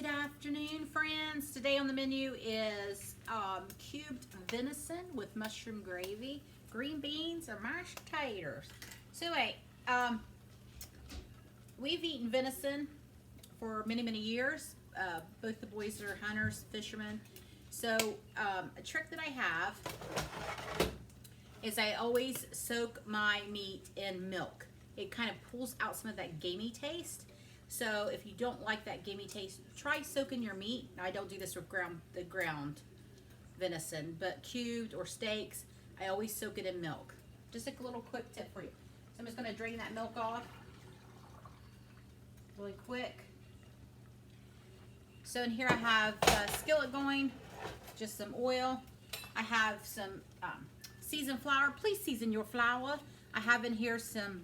Good afternoon, friends. Today on the menu is cubed venison with mushroom gravy, green beans, or mashed taters. So, we've eaten venison for many, many years. Both the boys are hunters, fishermen. So, a trick that I have is I always soak my meat in milk. It kind of pulls out some of that gamey taste. So if you don't like that gamey taste, try soaking your meat. Now, I don't do this with the ground venison, but cubed or steaks, I always soak it in milk. Just a little quick tip for you. So I'm just going to drain that milk off really quick. So in here I have a skillet going, just some oil. I have some seasoned flour. Please season your flour. I have in here some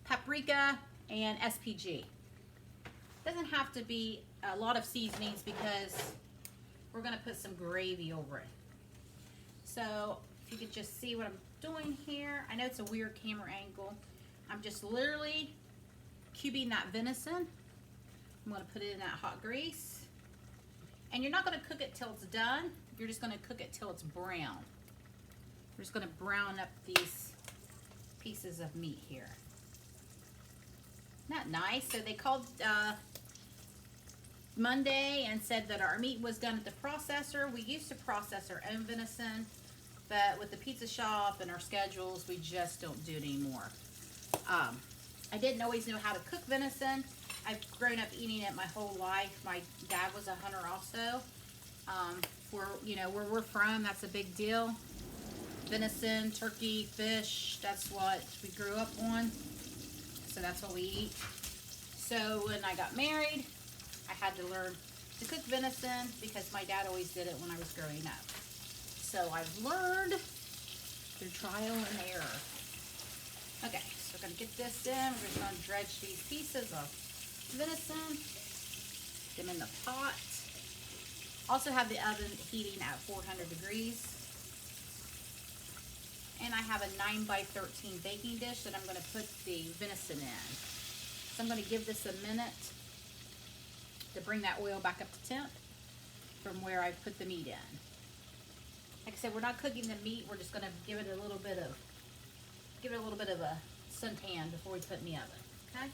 paprika and SPG. Doesn't have to be a lot of seasonings because we're going to put some gravy over it. So if you could just see what I'm doing here. I know it's a weird camera angle. I'm just literally cubing that venison. I'm going to put it in that hot grease. And you're not going to cook it till it's done. You're just going to cook it till it's brown. We're just going to brown up these pieces of meat here. Not nice. So they called Monday and said that our meat was done at the processor. We used to process our own venison, but with the pizza shop and our schedules, we just don't do it anymore. I didn't always know how to cook venison. I've grown up eating it my whole life. My dad was a hunter also. Where we're from, that's a big deal. Venison, turkey, fish, that's what we grew up on. So that's what we eat. So when I got married, I had to learn to cook venison because my dad always did it when I was growing up. So I've learned through trial and error. Okay, so we're gonna get this in. We're just gonna dredge these pieces of venison, get them in the pot. Also have the oven heating at 400 degrees. And I have a 9x13 baking dish that I'm going to put the venison in. So I'm going to give this a minute to bring that oil back up to temp from where I put the meat in. Like I said, we're not cooking the meat. We're just going to give it a little bit of a suntan before we put in the oven. Okay?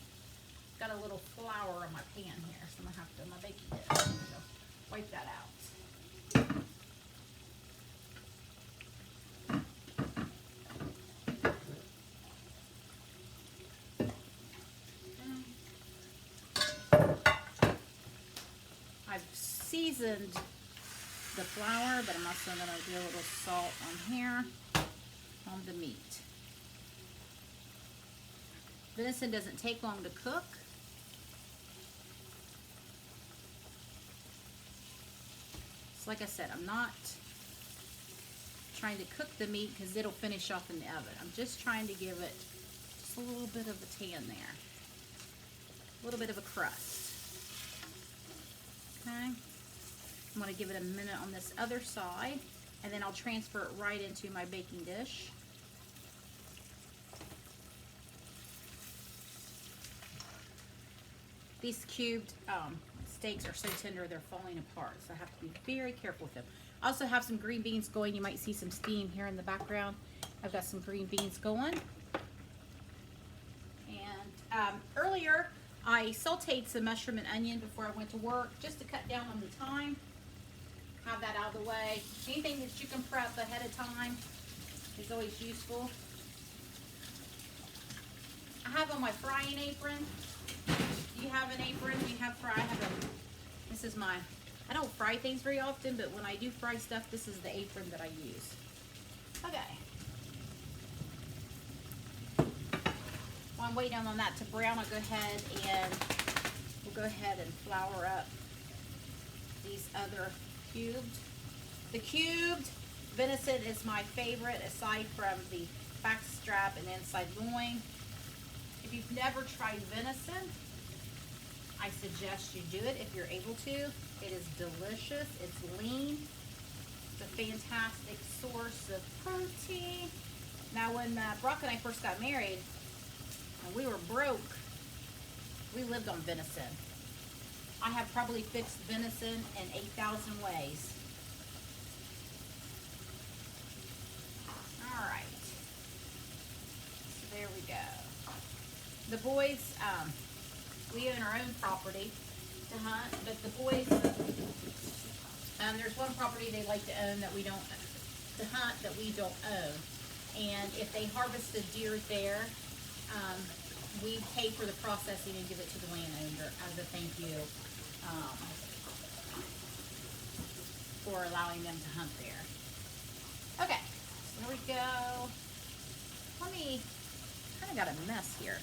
Got a little flour on my pan here, so I'm going to have to my baking dish. So wipe that out. Seasoned the flour, but I'm also going to do a little salt on here on the meat. Venison doesn't take long to cook. So like I said, I'm not trying to cook the meat because it'll finish off in the oven. I'm just trying to give it just a little bit of a tan there. A little bit of a crust. Okay. I'm going to give it a minute on this other side, and then I'll transfer it right into my baking dish. These cubed steaks are so tender they're falling apart, so I have to be very careful with them. I also have some green beans going. You might see some steam here in the background. I've got some green beans going. And earlier, I sauteed some mushroom and onion before I went to work just to cut down on the time. Have that out of the way. Anything that you can prep ahead of time is always useful. I have on my frying apron. Do you have an apron? Do you have fry? This is mine. I don't fry things very often, but when I do fry stuff, this is the apron that I use. Okay. While I'm waiting on that to brown, I'll go ahead and flour up these other cubed. The cubed venison is my favorite aside from the back strap and inside loin. If you've never tried venison, I suggest you do it if you're able to. It is delicious. It's lean. It's a fantastic source of protein. Now when Brock and I first got married, and we were broke, we lived on venison. I have probably fixed venison in 8,000 ways. All right. So there we go. The boys, we own our own property to hunt, but the boys, there's one property they like to own that we don't, to hunt that we don't own. And if they harvest a deer there, we pay for the processing and give it to the landowner as a thank you for allowing them to hunt there. Okay, so there we go. Let me, kind of got a mess here.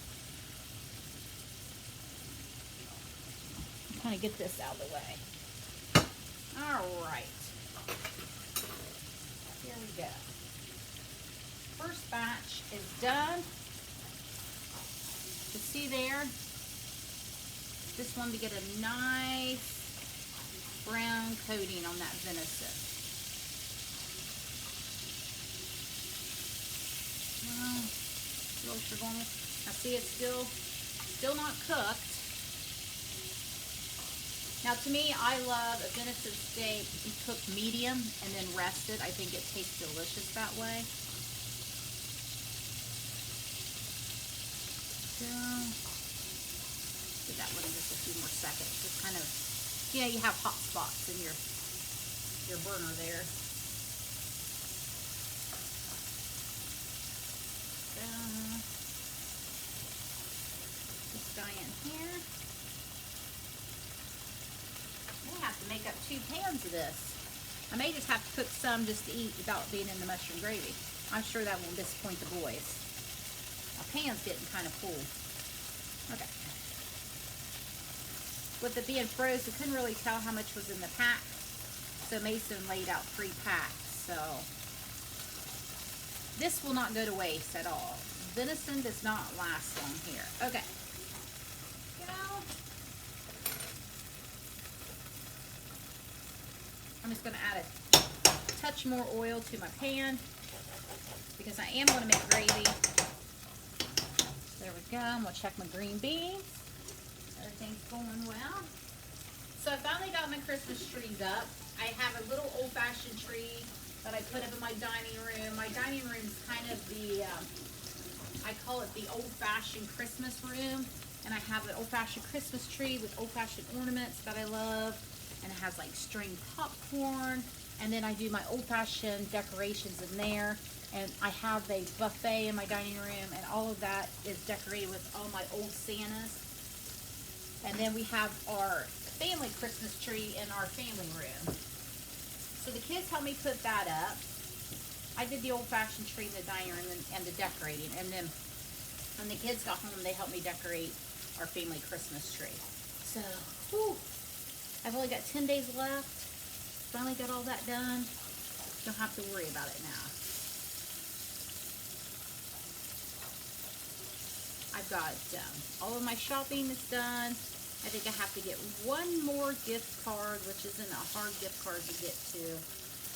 Kind of get this out of the way. All right. Here we go. First batch is done. You see there, just wanted to get a nice brown coating on that venison. Now see, it's still not cooked. Now to me, I love a venison steak cooked medium and then rested. I think it tastes delicious that way. So, do that one in just a few more seconds. Just kind of, you know, you have hot spots in your burner there. So, this guy in here. I may have to make up 2 pans of this. I may just have to cook some just to eat without being in the mushroom gravy. I'm sure that won't disappoint the boys. My pan's getting kind of full. Okay. With it being frozen, I couldn't really tell how much was in the pack. So Mason laid out 3 packs. So this will not go to waste at all. Venison does not last long here. Okay. Go. I'm just going to add a touch more oil to my pan because I am going to make gravy. There we go. I'm going to check my green beans. Everything's going well. So I finally got my Christmas trees up. I have a little old-fashioned tree that I put up in my dining room. My dining room is kind of the, I call it the old-fashioned Christmas room. And I have an old-fashioned Christmas tree with old-fashioned ornaments that I love. And it has like string popcorn. And then I do my old-fashioned decorations in there. And I have a buffet in my dining room, and all of that is decorated with all my old Santas. And then we have our family Christmas tree in our family room. So the kids helped me put that up. I did the old-fashioned tree in the dining room and the decorating. And then when the kids got home, they helped me decorate our family Christmas tree. So, whew, I've only got 10 days left. Finally got all that done. Don't have to worry about it now. I've got all of my shopping is done. I think I have to get one more gift card, which isn't a hard gift card to get to.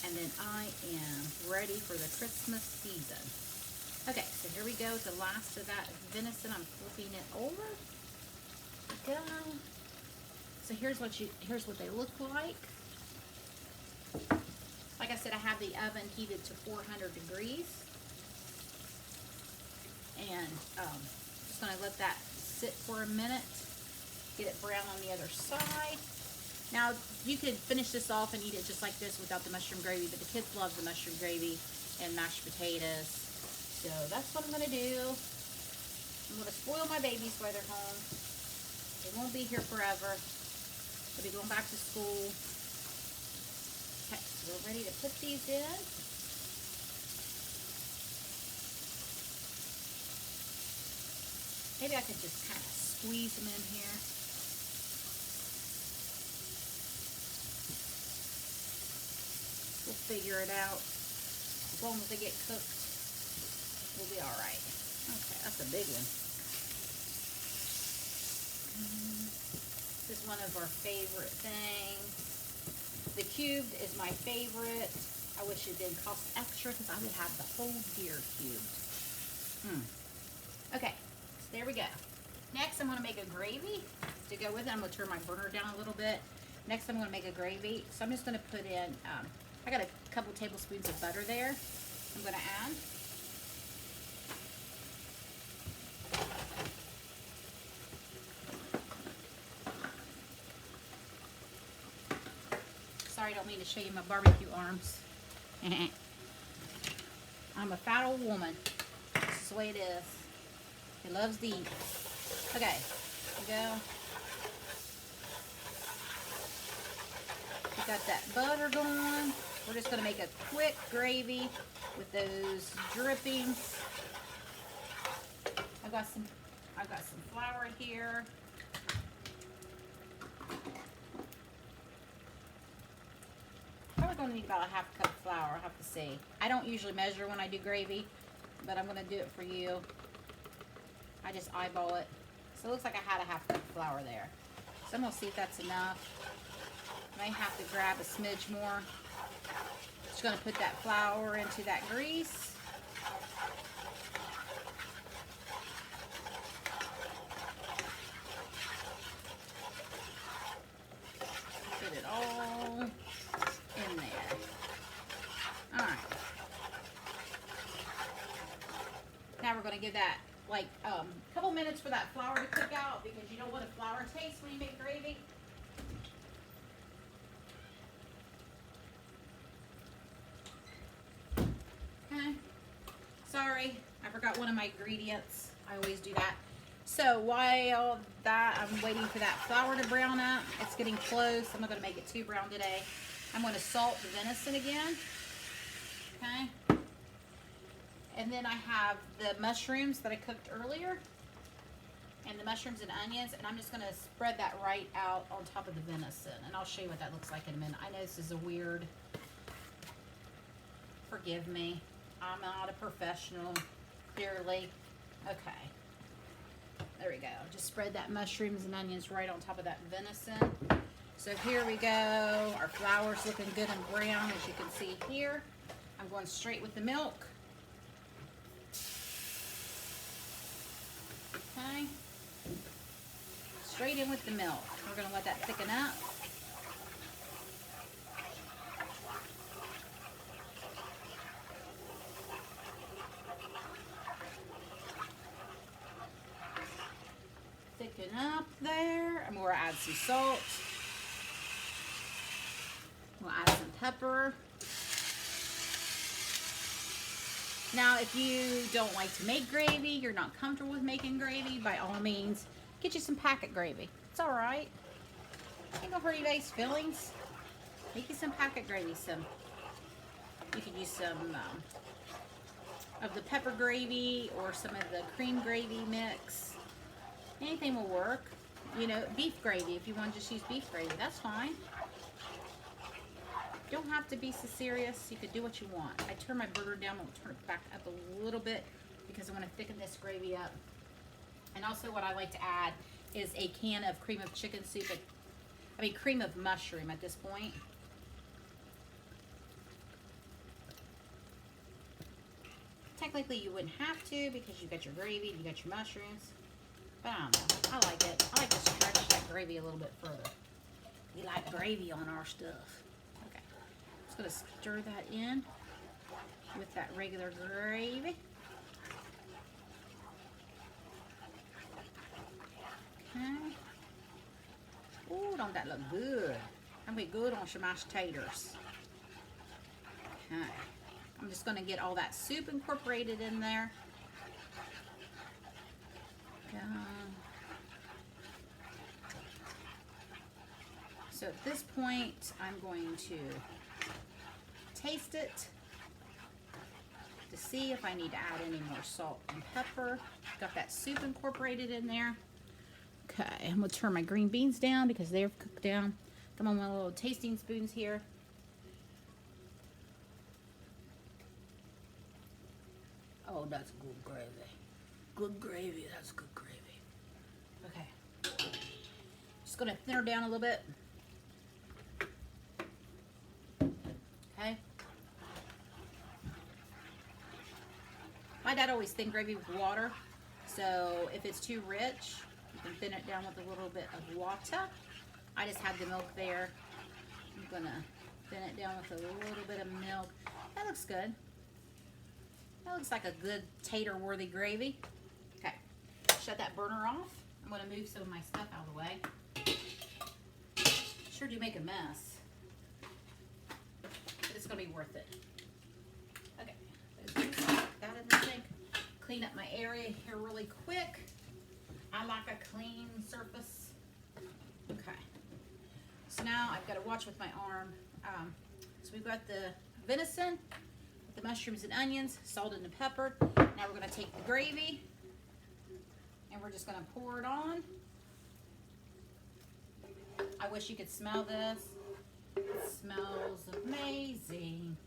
And then I am ready for the Christmas season. Okay, so here we go with the last of that venison. I'm flipping it over. Go. So here's what they look like. Like I said, I have the oven heated to 400 degrees. And just gonna let that sit for a minute, get it brown on the other side. Now you could finish this off and eat it just like this without the mushroom gravy, but the kids love the mushroom gravy and mashed potatoes. So that's what I'm gonna do. I'm gonna spoil my babies while they're home. They won't be here forever. They'll be going back to school. Okay, so we're ready to put these in. Maybe I could just kind of squeeze them in here. We'll figure it out. As long as they get cooked, we'll be all right. Okay, that's a big one. This is one of our favorite things. The cubed is my favorite. I wish it didn't cost extra because I would have the whole deer cubed. Okay, so there we go. Next, I'm going to make a gravy to go with it. I'm going to turn my burner down a little bit. Next, I'm going to make a gravy. So I'm just going to put in, I got a couple tablespoons of butter there. I'm going to add. Sorry, I don't mean to show you my barbecue arms. I'm a fat old woman. This is the way it is. He loves to eat. Okay, here we go. We got that butter going. We're just gonna make a quick gravy with those drippings. I've got some flour here. Probably gonna need about a half cup of flour. I'll have to see. I don't usually measure when I do gravy, but I'm gonna do it for you. I just eyeball it. So it looks like I had a half cup of flour there. So I'm gonna see if that's enough. May have to grab a smidge more. Just gonna put that flour into that grease. Put it all in there. All right. Now we're gonna give that like a couple minutes for that flour to cook out, because you know what a flour tastes when you make gravy. Okay. Sorry, I forgot one of my ingredients. I always do that. So while that I'm waiting for that flour to brown up, it's getting close. I'm not going to make it too brown today. I'm going to salt the venison again. Okay. And then I have the mushrooms that I cooked earlier, and the mushrooms and onions, and I'm just going to spread that right out on top of the venison, and I'll show you what that looks like in a minute. I know this is a weird, forgive me, I'm not a professional, clearly. Okay, there we go. Just spread that mushrooms and onions right on top of that venison. So here we go. Our flour's looking good and brown, as you can see here. I'm going straight with the milk. Okay. Straight in with the milk. We're going to let that thicken up. Thicken up there. I'm going to add some salt. We'll add some pepper. Now, if you don't like to make gravy, you're not comfortable with making gravy, by all means, get you some packet gravy. It's all right. Ain't gonna hurt anybody's feelings. Make you some packet gravy. You can use some of the pepper gravy or some of the cream gravy mix. Anything will work. You know, beef gravy, if you want to just use beef gravy, that's fine. You don't have to be so serious. You could do what you want. I turn my burner down. I'll turn it back up a little bit because I want to thicken this gravy up. And also what I like to add is a can of cream of chicken soup. I mean cream of mushroom at this point. Technically you wouldn't have to because you got your gravy and you got your mushrooms. But I don't know. I like it. I like to stretch that gravy a little bit further. We like gravy on our stuff. Just going to stir that in with that regular gravy. Okay. Ooh, don't that look good? That'll be good on some mashed taters. Okay. I'm just going to get all that soup incorporated in there. So at this point, I'm going to taste it to see if I need to add any more salt and pepper. Got that soup incorporated in there. Okay, I'm gonna turn my green beans down because they're cooked down. Come on, my little tasting spoons here. Oh, that's good gravy. Good gravy, that's good gravy. Okay, just gonna thin her down a little bit. Okay. My dad always thinned gravy with water, so if it's too rich, can thin it down with a little bit of water. I just had the milk there. I'm gonna thin it down with a little bit of milk. That looks good. That looks like a good tater-worthy gravy. Okay, shut that burner off. I'm gonna move some of my stuff out of the way. Sure do make a mess, but it's gonna be worth it. Okay, that in the sink. Clean up my area here really quick. I like a clean surface. Okay, so now I've got to watch with my arm. So we've got the venison, the mushrooms and onions, salt and pepper. Now we're going to take the gravy and we're just going to pour it on. I wish you could smell this. It smells amazing.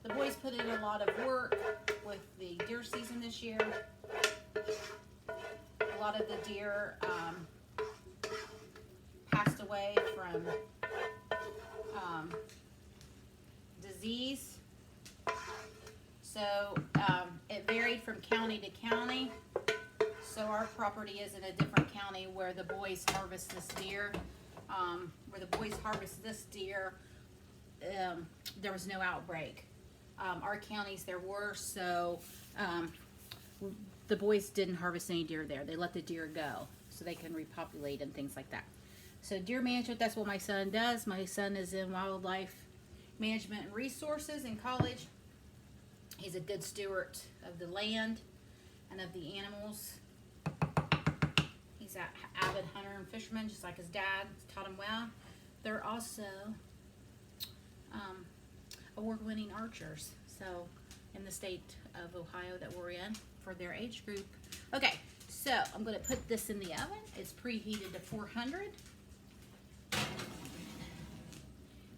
The boys put in a lot of work with the deer season this year. A lot of the deer passed away from disease. So it varied from county to county. So our property is in a different county where the boys harvest this deer. There was no outbreak. Our counties there were, so the boys didn't harvest any deer there. They let the deer go so they can repopulate and things like that. So deer management, that's what my son does. My son is in wildlife management and resources in college. He's a good steward of the land and of the animals. He's an avid hunter and fisherman, just like his dad taught him well. They're also award-winning archers, so in the state of Ohio that we're in for their age group. Okay, so I'm going to put this in the oven. It's preheated to 400.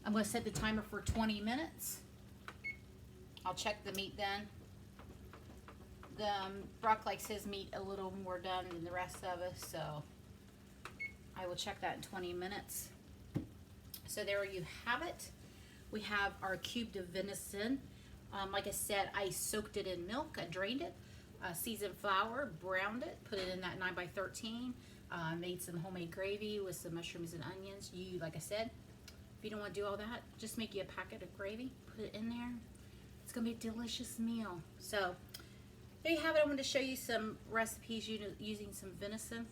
I'm going to set the timer for 20 minutes. I'll check the meat then. Brock likes his meat a little more done than the rest of us, so I will check that in 20 minutes. So there you have it. We have our cubed of venison. Like I said, I soaked it in milk. I drained it, seasoned flour, browned it, put it in that 9x13. Made some homemade gravy with some mushrooms and onions. Like I said, if you don't want to do all that, just make you a packet of gravy, put it in there. It's gonna be a delicious meal. So there you have it. I wanted to show you some recipes using some venison.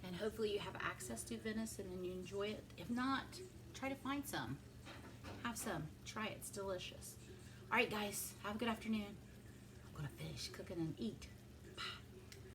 And hopefully you have access to venison and you enjoy it. If not, try to find some. Have some. Try it. It's delicious. All right, guys. Have a good afternoon. I'm going to finish cooking and eat.